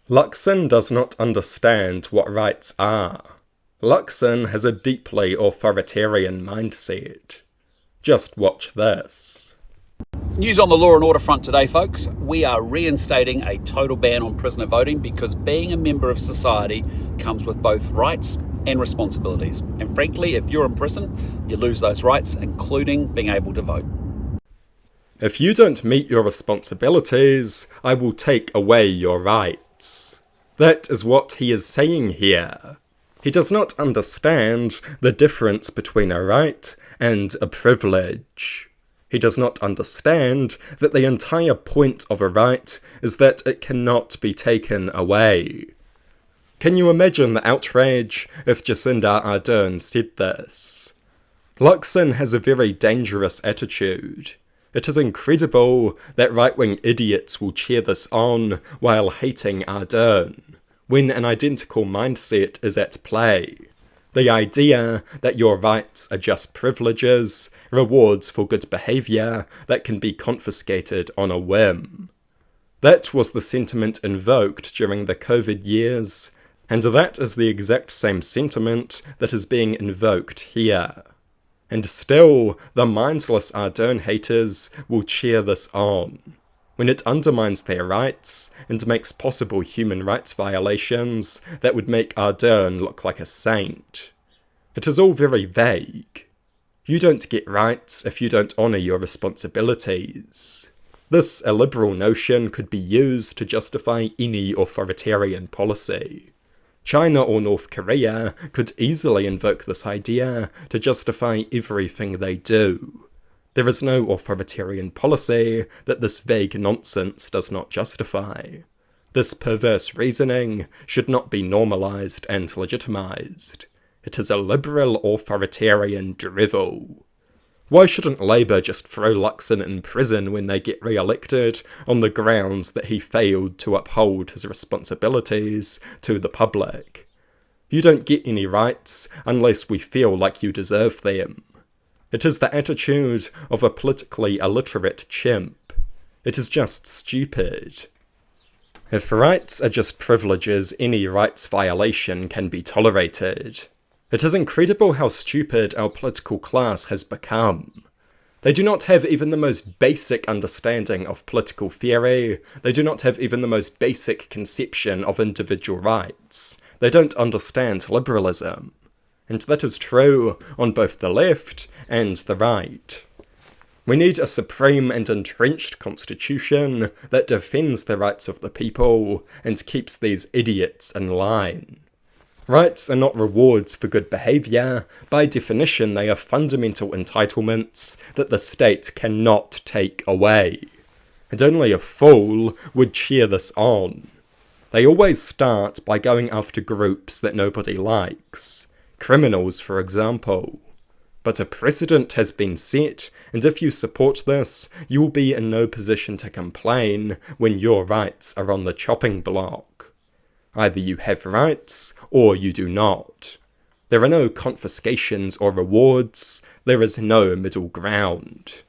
Luxon does not understand what rights are. Luxon has a deeply authoritarian mindset. Just watch this. News on the law and order front today, folks. We are reinstating a total ban on prisoner voting because being a member of society comes with both rights and responsibilities. And frankly, if you're in prison, you lose those rights, including being able to vote. If you don't meet your responsibilities, I will take away your rights. That is what he is saying here. He does not understand the difference between a right and a privilege. He does not understand that the entire point of a right is that it cannot be taken away. Can you imagine the outrage if Jacinda Ardern said this? Luxon has a very dangerous attitude. It is incredible that right-wing idiots will cheer this on while hating Ardern, when an identical mindset is at play. The idea that your rights are just privileges, rewards for good behaviour that can be confiscated on a whim. That was the sentiment invoked during the COVID years, and that is the exact same sentiment that is being invoked here. And still, the mindless Ardern haters will cheer this on, when it undermines their rights and makes possible human rights violations that would make Ardern look like a saint. It is all very vague. You don't get rights if you don't honour your responsibilities. This illiberal notion could be used to justify any authoritarian policy. China or North Korea could easily invoke this idea to justify everything they do. There is no authoritarian policy that this vague nonsense does not justify. This perverse reasoning should not be normalised and legitimised. It is a liberal authoritarian drivel. Why shouldn't Labour just throw Luxon in prison when they get re-elected on the grounds that he failed to uphold his responsibilities to the public? You don't get any rights unless we feel like you deserve them. It is the attitude of a politically illiterate chimp. It is just stupid. If rights are just privileges, any rights violation can be tolerated. It is incredible how stupid our political class has become. They do not have even the most basic understanding of political theory. They do not have even the most basic conception of individual rights. They don't understand liberalism. And that is true on both the left and the right. We need a supreme and entrenched constitution that defends the rights of the people and keeps these idiots in line. Rights are not rewards for good behaviour. By definition, they are fundamental entitlements that the state cannot take away. And only a fool would cheer this on. They always start by going after groups that nobody likes. Criminals, for example. But a precedent has been set, and if you support this, you will be in no position to complain when your rights are on the chopping block. Either you have rights, or you do not. There are no confiscations or rewards. There is no middle ground.